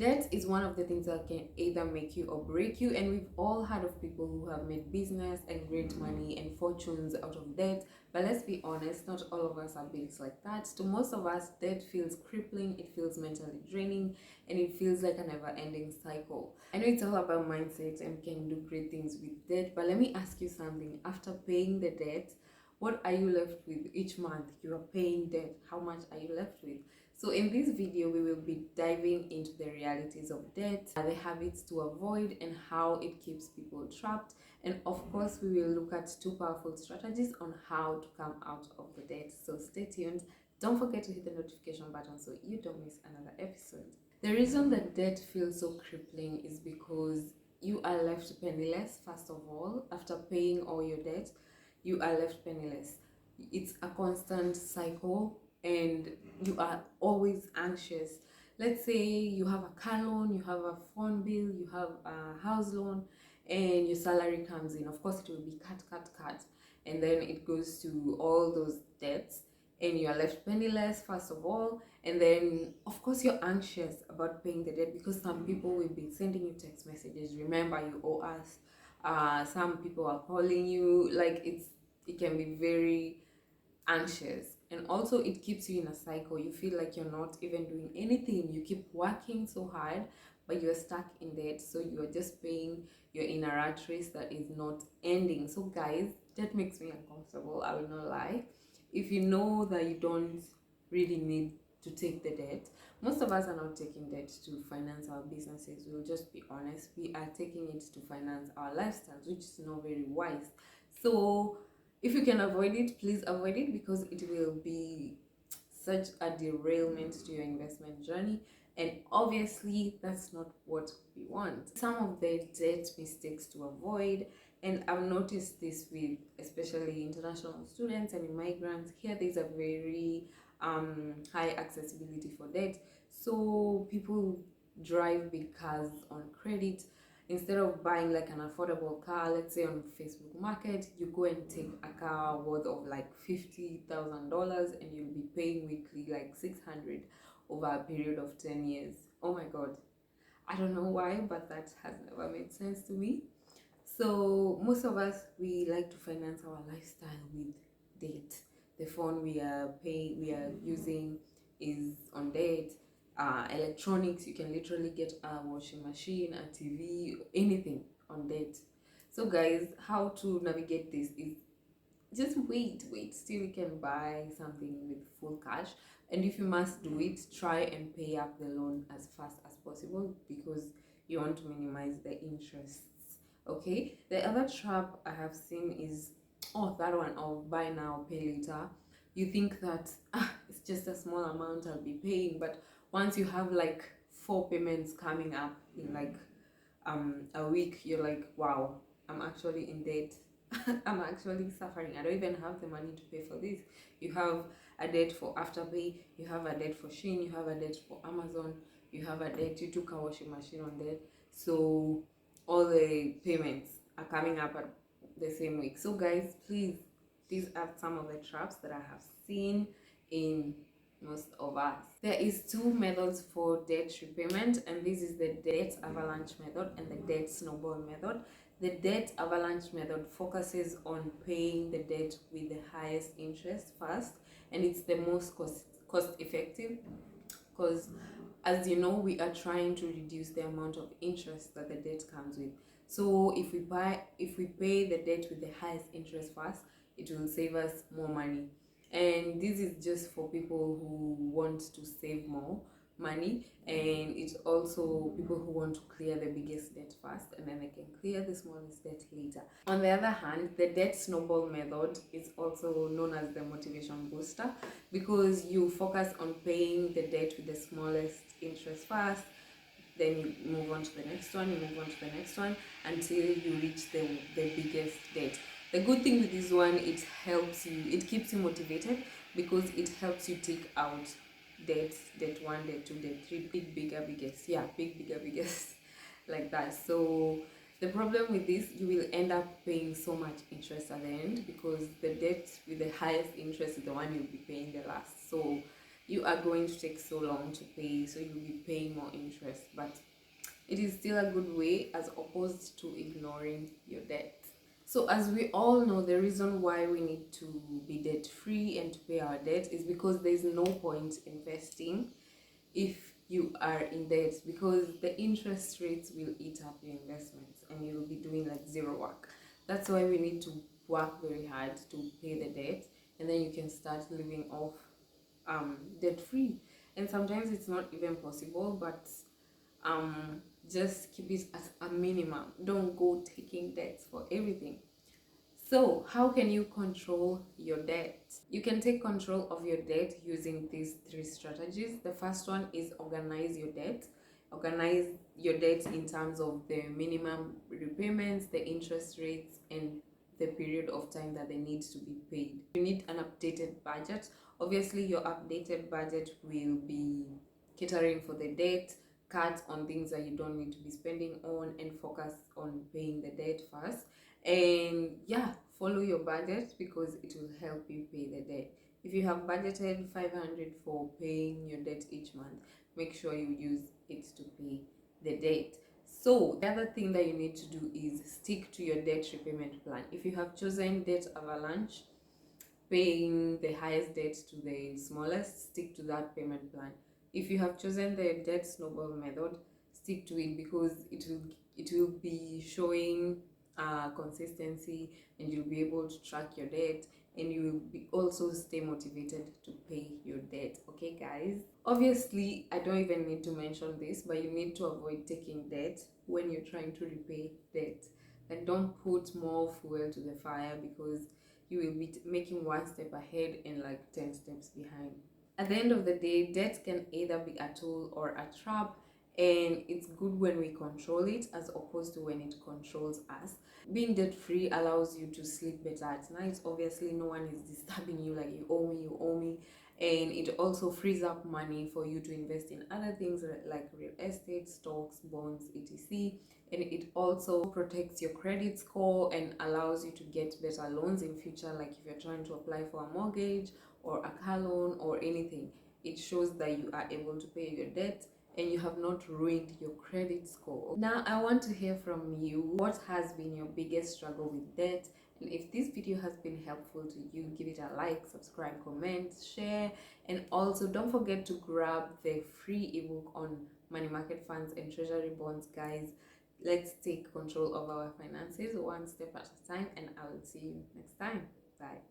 Debt is one of the things that can either make you or break you, and we've all heard of people who have made business and great money and fortunes out of debt. But let's be honest, not all of us are built like that. To most of us, debt feels crippling, it feels mentally draining, and it feels like a never-ending cycle. I know it's all about mindset and we can do great things with debt, but let me ask you something. After paying the debt, what are you left with each month? You are paying debt. How much are you left with? So in this video, we will be diving into the realities of debt, the habits to avoid, and how it keeps people trapped. And of course, we will look at two powerful strategies on how to come out of the debt. So stay tuned. Don't forget to hit the notification button so you don't miss another episode. The reason that debt feels so crippling is because you are left penniless, first of all. After paying all your debt, you are left penniless. It's a constant cycle and you are always anxious. Let's say you have a car loan, you have a phone bill, you have a house loan, and your salary comes in. Of course, it will be cut, and then it goes to all those debts, and you are left penniless, first of all. And then, of course, you're anxious about paying the debt because some people will be sending you text messages. Remember, you owe us. Some people are calling you. Like it can be very anxious, and also it keeps you in a cycle. You feel like you're not even doing anything. You keep working so hard, but you're stuck in debt, so you're just paying. You're in a rat race that is not ending. So guys, that makes me uncomfortable, I will not lie. If you know that you don't really need to take the debt, most of us are not taking debt to finance our businesses. We'll just be honest, we are taking it to finance our lifestyles, which is not very wise. So if you can avoid it, please avoid it, because it will be such a derailment to your investment journey, and obviously that's not what we want. Some of the debt mistakes to avoid, and I've noticed this with especially international students and immigrants. Here there's a very high accessibility for debt, so people drive big cars on credit. Instead of buying like an affordable car, let's say on Facebook Market, you go and take a car worth of like $50,000 and you'll be paying weekly like 600 over a period of 10 years. Oh my god. I don't know why, but that has never made sense to me. So most of us, we like to finance our lifestyle with debt. The phone we are using is on debt. Electronics, you can literally get a washing machine, a TV, anything on debt. So guys, how to navigate this is just wait still you can buy something with full cash, and if you must do it, try and pay up the loan as fast as possible because you want to minimize the interests. Okay, the other trap I have seen is, oh, that one of buy now pay later. You think that it's just a small amount I'll be paying, but once you have like 4 payments coming up in like a week, you're like, wow, I'm actually in debt. I'm actually suffering. I don't even have the money to pay for this. You have a debt for Afterpay, you have a debt for Shein, you have a debt for Amazon, you have a debt, you took a washing machine on debt. So all the payments are coming up at the same week. So guys, please, these are some of the traps that I have seen in most of us. There is 2 methods for debt repayment, and this is the debt avalanche method and the debt snowball method. The debt avalanche method focuses on paying the debt with the highest interest first, and it's the most cost effective because, as you know, we are trying to reduce the amount of interest that the debt comes with. So if we pay the debt with the highest interest first, it will save us more money. And this is just for people who want to save more money, and it's also people who want to clear the biggest debt first and then they can clear the smallest debt later. On the other hand, the debt snowball method is also known as the motivation booster, because you focus on paying the debt with the smallest interest first, then you move on to the next one, you move on to the next one until you reach the biggest debt. The good thing with this one, it helps you, it keeps you motivated because it helps you take out debt 1, debt 2, debt 3, big, bigger, biggest, like that. So the problem with this, you will end up paying so much interest at the end because the debt with the highest interest is the one you'll be paying the last. So you are going to take so long to pay, so you'll be paying more interest. But it is still a good way as opposed to ignoring your debt. So as we all know, the reason why we need to be debt free and to pay our debt is because there's no point investing if you are in debt, because the interest rates will eat up your investments and you'll be doing like zero work. That's why we need to work very hard to pay the debt, and then you can start living off debt free. And sometimes it's not even possible, but just keep it at a minimum. Don't go taking debts for everything. So, how can you control your debt? You can take control of your debt using these three strategies. The first one is organize your debt. Organize your debt in terms of the minimum repayments, the interest rates, and the period of time that they need to be paid. You need an updated budget. Obviously, your updated budget will be catering for the debt, cut on things that you don't need to be spending on, and focus on paying the debt first. And yeah, follow your budget because it will help you pay the debt. If you have budgeted 500 for paying your debt each month, make sure you use it to pay the debt. So the other thing that you need to do is stick to your debt repayment plan. If you have chosen debt avalanche, paying the highest debt to the smallest, stick to that payment plan. If you have chosen the debt snowball method, stick to it because it will be showing consistency, and you'll be able to track your debt, and you will be also stay motivated to pay your debt. Okay guys, obviously I don't even need to mention this, but you need to avoid taking debt when you're trying to repay debt, and don't put more fuel to the fire because you will be making one step ahead and like 10 steps behind. At the end of the day, debt can either be a tool or a trap, and it's good when we control it as opposed to when it controls us. Being debt free allows you to sleep better at night. Obviously, no one is disturbing you like you owe me. And it also frees up money for you to invest in other things like real estate, stocks, bonds, etc. And it also protects your credit score and allows you to get better loans in future, like if you're trying to apply for a mortgage or a car loan or anything. It shows that you are able to pay your debt and you have not ruined your credit score. Now I want to hear from you. What has been your biggest struggle with debt? And if this video has been helpful to you, give it a like, subscribe, comment, share, and also don't forget to grab the free ebook on money market funds and treasury bonds. Guys, let's take control of our finances one step at a time, and I will see you next time. Bye.